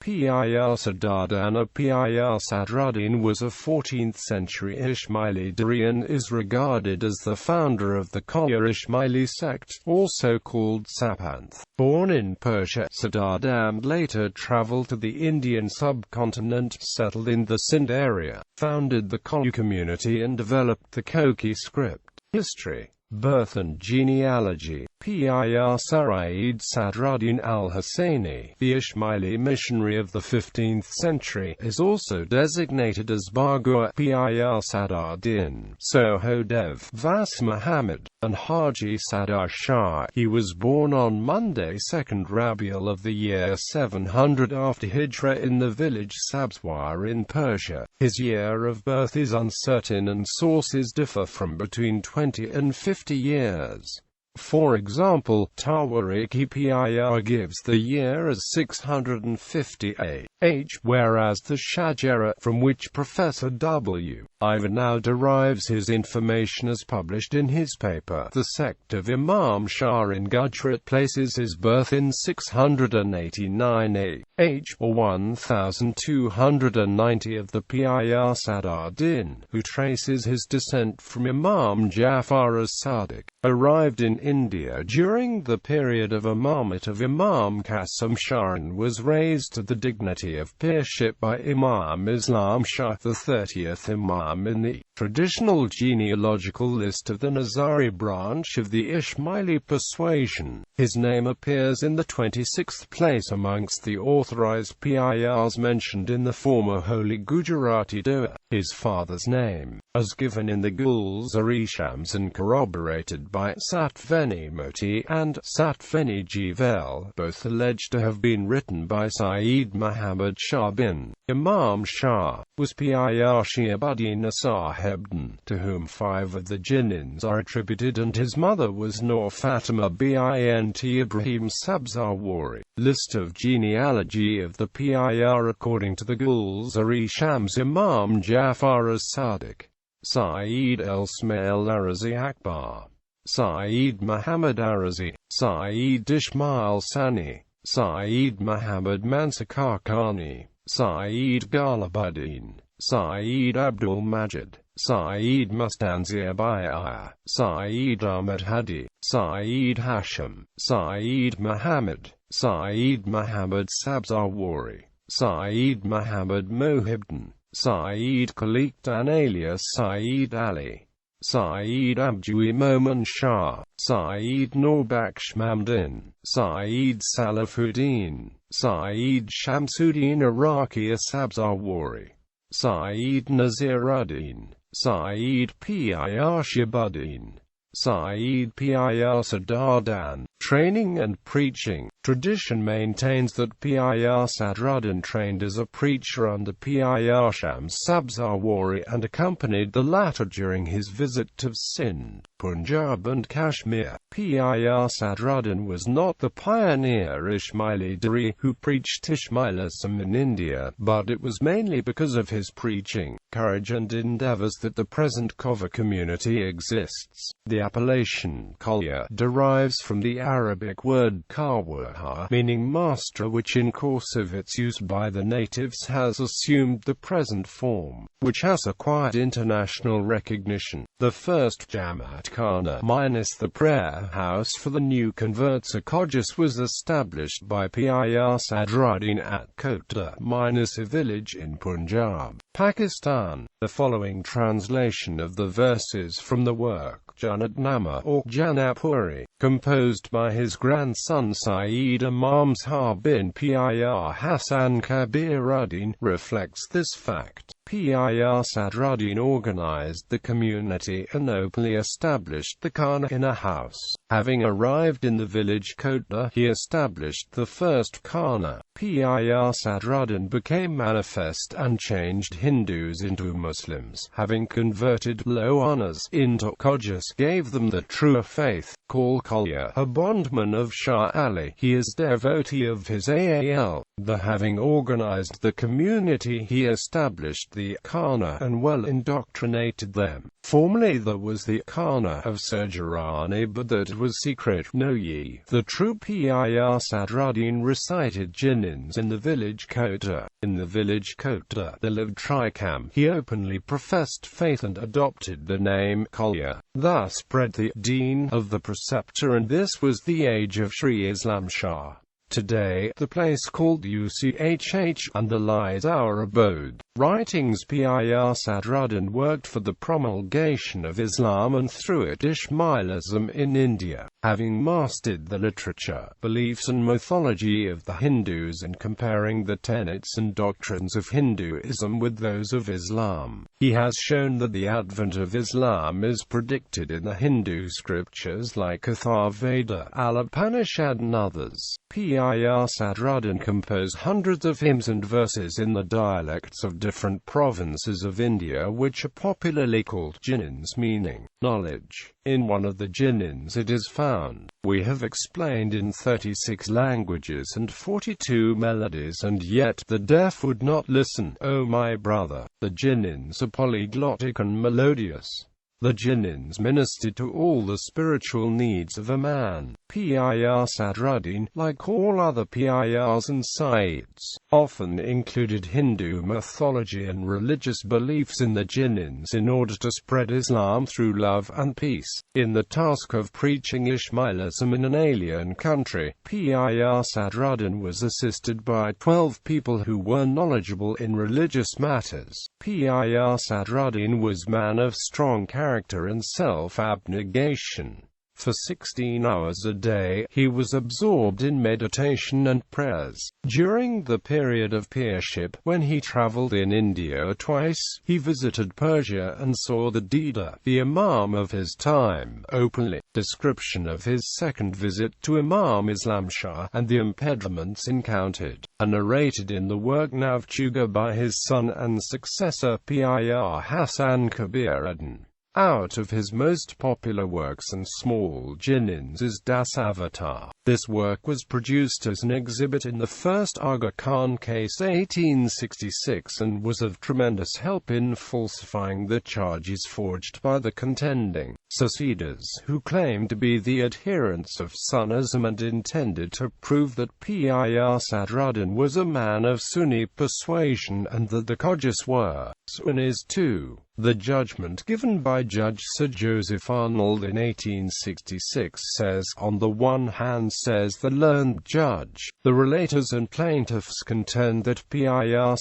Pir Sadardin or Pir Sadruddin was a 14th-century Ismaili Da'i and is regarded as the founder of the Khoja Ismaili sect, also called Satpanth. Born in Persia, Sadardin later traveled to the Indian subcontinent, settled in the Sindh area, founded the Khoja community and developed the Khojki script. History, birth and genealogy. Pir Sadruddin al-Husseini, the Ismaili missionary of the 15th century, is also designated as Bargur, Pir Sadardin, Sohodev, Vas Muhammad, and Haji Sadar Shah. He was born on Monday 2nd Rabiul of the year 700 after Hijra in the village Sabzwar in Persia. His year of birth is uncertain and sources differ from between 20 and 50 years. For example, Tawarikh Pir gives the year as 650 AH, whereas the Shajara, from which Professor W. Ivanhoe derives his information as published in his paper The Sect of Imam Shah in Gujarat, places his birth in 689 AH, or 1290 of the Pir Sadardin, who traces his descent from Imam Jafar as-Sadiq, arrived in India during the period of imamate of Imam Qasim Shah and was raised to the dignity of peership by Imam Islam Shah, the 30th Imam in the traditional genealogical list of the Nizari branch of the Ismaili persuasion. His name appears in the 26th place amongst the authorized Pirs mentioned in the former Holy Gujarati Dua. His father's name, as given in the Gulzari Shams and corroborated by Satveni Moti and Satveni Jivel, both alleged to have been written by Sayyid Muhammad Shah bin Imam Shah, was Pir Shihabuddin Sahebdin, to whom 5 of the Jinnins are attributed, and his mother was Nur Fatima bint Ibrahim Sabzawari. List of genealogy of the Pir according to the Gulzari Shams. Imam Jafar as-Sadiq, Sayyid Ismail Arazi Akbar, Sayyid Muhammad Arazi, Sayyid Ismail Sani, Sayyid Muhammad Mansur Khani, Sayyid Ghalibudin, Sayyid Abdul Majid, Sayyid Mustanzir Bai'a, Sayyid Ahmad Hadi, Sayyid Hashim, Sayyid Muhammad, Sayyid Muhammad Sabzawari, Sayyid Muhammad Mohibdin, Sayyid Khaliqdan alias Sayyid Ali, Sayyid Abdui Momin Shah, Sayyid Nurbaksh Mamdin, Sayyid Salafuddin, Sayyid Shamsuddin Iraqi Sabzawari, Sayyid Naziruddin, Sayyid Pir Shihabuddin, Sayyid Pir Sadardin. Training and preaching. Tradition maintains that Pir Sadruddin trained as a preacher under Pir Shams Sabzawari and accompanied the latter during his visit to Sindh, Punjab and Kashmir. Pir Sadruddin was not the pioneer Ismaili Da'i who preached Ismailism in India, but it was mainly because of his preaching, courage and endeavors that the present Khoja community exists. The appellation Khoja derives from the Arabic word Khawaha, meaning master, which in course of its use by the natives has assumed the present form, which has acquired international recognition. The first Jamaat Khana minus the prayer house for the new converts or Khojas was established by Pir Sadruddin at Kota minus a village in Punjab, Pakistan. The following translation of the verses from the work Janatnama or Janapuri, composed by his grandson Sayyid Imam Shah bin Pir Hassan Kabiruddin, reflects this fact. Pir Sadruddin organized the community and openly established the Khana in a house. Having arrived in the village Kota, he established the first Khana. Pir Sadruddin became manifest and changed Hindus into Muslims. Having converted low honors into Khojas, gave them the true faith. Call Khoja a bondman of Shah Ali. He is devotee of his Aal. Having organized the community, he established the the Khana and well indoctrinated them. Formerly there was the Khana of Surjarani, but that was secret. Know ye, the true Pir Sadruddin recited jinns in the village Khoja. In the village Khoja there lived Trikam. He openly professed faith and adopted the name Khoja. Thus spread the deen of the preceptor, and this was the age of Sri Islam Shah. Today, the place called Uchh underlies our abode. Writings. Pir Sadruddin worked for the promulgation of Islam and through it Ismailism in India. Having mastered the literature, beliefs and mythology of the Hindus and comparing the tenets and doctrines of Hinduism with those of Islam, he has shown that the advent of Islam is predicted in the Hindu scriptures like Atharvaveda, Upanishad and others. Pir Sadruddin composed hundreds of hymns and verses in the dialects of different provinces of India, which are popularly called jinns, meaning knowledge. In one of the jinns it is found. We have explained in 36 languages and 42 melodies, and yet the deaf would not listen. O my brother, the jinns are polyglottic and melodious. The jinns ministered to all the spiritual needs of a man. Pir Sadruddin, like all other Pirs and Saids, often included Hindu mythology and religious beliefs in the jinns in order to spread Islam through love and peace. In the task of preaching Ismailism in an alien country, Pir Sadruddin was assisted by 12 people who were knowledgeable in religious matters. Pir Sadruddin was a man of strong character and self-abnegation. For 16 hours a day, he was absorbed in meditation and prayers. During the period of pirship, when he traveled in India twice, he visited Persia and saw the Dida, the Imam of his time, openly. Description of his second visit to Imam Islam Shah, and the impediments encountered, are narrated in the work Navchuga by his son and successor Pir Hassan Kabir-Uddin. Out of his most popular works and small jinns is Das Avatar. This work was produced as an exhibit in the first Aga Khan case 1866 and was of tremendous help in falsifying the charges forged by the contending seceders who claimed to be the adherents of Sunnism and intended to prove that Pir Sadruddin was a man of Sunni persuasion and that the Khojas were Sunnis too. The judgment given by Judge Sir Joseph Arnold in 1866 says, on the one hand, says the learned judge, the relators and plaintiffs contend that Pir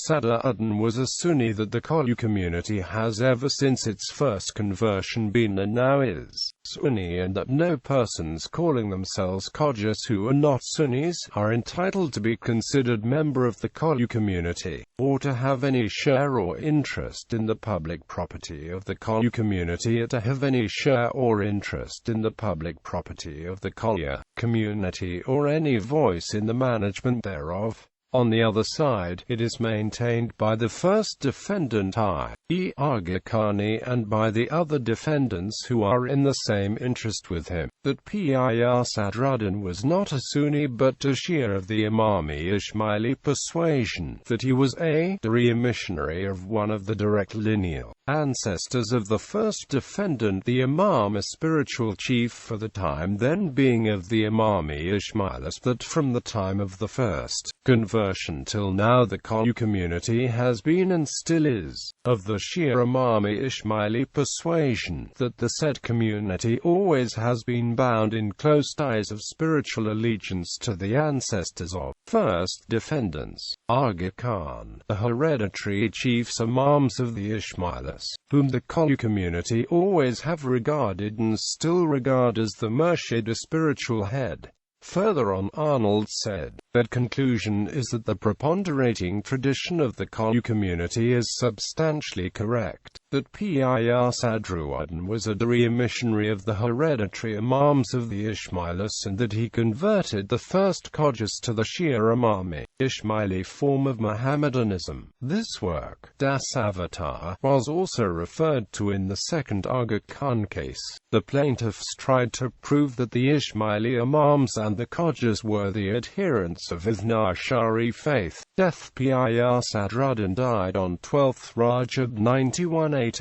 Sadruddin was a Sunni, that the Khoja community has ever since its first conversion been and now is Sunni, and that no persons calling themselves Khojas who are not Sunnis are entitled to be considered member of the Khoja community, or to have any share or interest in the public property of the Khoja community, or to have any share or interest in the public property of the Khoja community, or any voice in the management thereof. On the other side, it is maintained by the first defendant i.e. Aga Khani, and by the other defendants who are in the same interest with him, that Pir Sadruddin was not a Sunni but a Shia of the Imami Ismaili persuasion, that he was a Da'i missionary of one of the direct lineal ancestors of the first defendant, the Imam, a spiritual chief for the time then being of the Imami Ismailis, that from the time of the first conversion till now the Khoja community has been and still is of the Shia Imami Ismaili persuasion, that the said community always has been bound in close ties of spiritual allegiance to the ancestors of first defendants, Aga Khan, the hereditary chiefs Imams of the Ismailis, whom the Khoja community always have regarded and still regard as the Murshid, a spiritual head. Further on, Arnold said, that conclusion is that the preponderating tradition of the Khoja community is substantially correct, that Pir Sadruddin was a Da'i missionary of the hereditary Imams of the Ismailis, and that he converted the first Khojas to the Shia Imami. Ismaili form of Mohammedanism. This work, Das Avatar, was also referred to in the second Aga Khan case. The plaintiffs tried to prove that the Ismaili Imams and the Khojas were the adherents of Ithna Ashari faith. Death. Pir Sadruddin died on 12th Rajab 91 at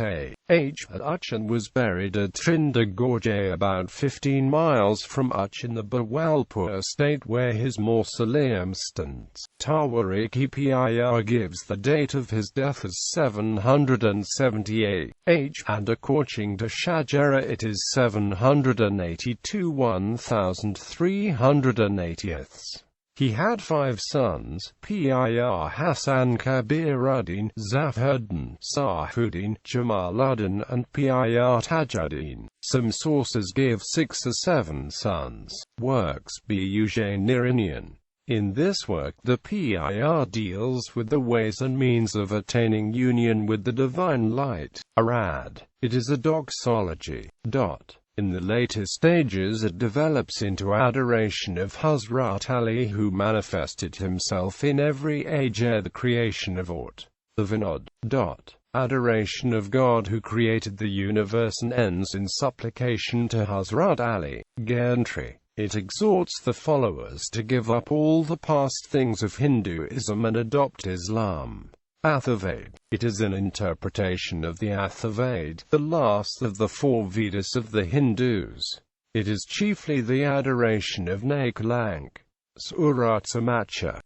Uch and was buried at Trinda Gorge, about 15 miles from Uch in the Bawalpur state, where his mausoleum stands. Tawarikhi Pir gives the date of his death as 778 and according to Shajara it is 782 1380. He had 5 sons: Pir Hassan, Kabiruddin, Zafaruddin, Sahuddin, Jamaluddin, and Pir Tajuddin. Some sources give 6 or 7 sons. Works Bujaniran. In this work the Pir deals with the ways and means of attaining union with the divine light. Arad. It is a doxology. In the later stages it develops into adoration of Hazrat Ali, who manifested himself in every age ere the creation of aught. The Vinod. Adoration of God who created the universe and ends in supplication to Hazrat Ali. Gantry. It exhorts the followers to give up all the past things of Hinduism and adopt Islam. Atharvaved. It is an interpretation of the Atharvaved, the last of the 4 Vedas of the Hindus. It is chiefly the adoration of Nakalank. Suratamacha.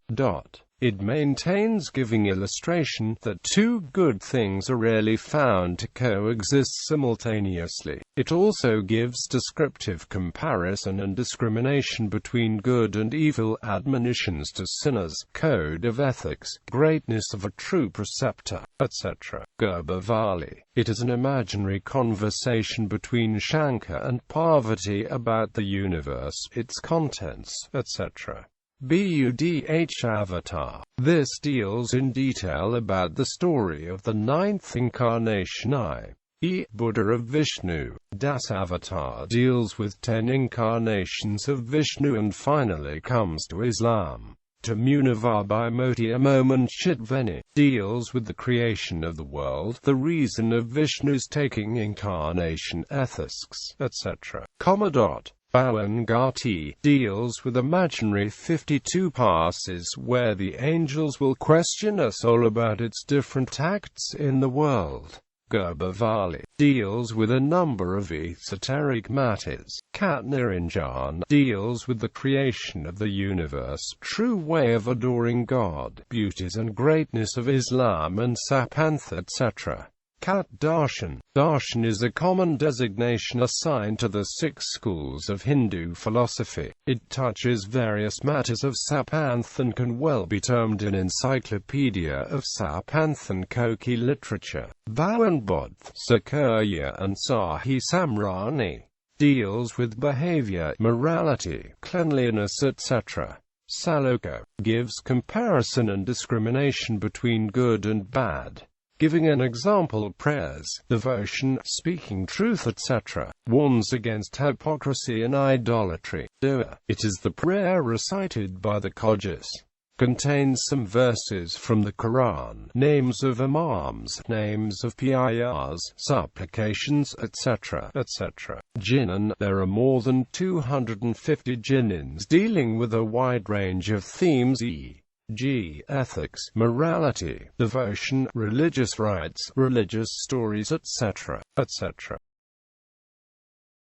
It maintains, giving illustration, that 2 good things are rarely found to coexist simultaneously. It also gives descriptive comparison and discrimination between good and evil, admonitions to sinners, code of ethics, greatness of a true preceptor, etc. Garbhavali. It is an imaginary conversation between Shankar and Parvati about the universe, its contents, etc. Budh Avatar. This deals in detail about the story of the 9th incarnation Buddha of Vishnu. Das Avatar deals with 10 incarnations of Vishnu and finally comes to Islam. Tamunavabhimoti, a moment Chitveni, deals with the creation of the world, the reason of Vishnu's taking incarnation, ethics, etc. Bhavangati deals with imaginary 52 passes where the angels will question us all about its different acts in the world. Garbhavali deals with a number of esoteric matters. Katniranjan deals with the creation of the universe, true way of adoring God, beauties and greatness of Islam and Satpanth, etc. Kat Darshan. Darshan is a common designation assigned to the 6 schools of Hindu philosophy. It touches various matters of Satpanth and can well be termed an encyclopedia of Satpanth and Khojki literature. Bhavanbodh, Sakurya and Sahi Samrani deals with behavior, morality, cleanliness, etc. Saloka gives comparison and discrimination between good and bad, giving an example, prayers, devotion, speaking truth, etc. Warns against hypocrisy and idolatry. Dua. It is the prayer recited by the Khojas. Contains some verses from the Quran, names of Imams, names of Pirs, supplications, etc., etc. Jinan. There are more than 250 jinans dealing with a wide range of themes, e.g., ethics, morality, devotion, religious rites, religious stories, etc., etc.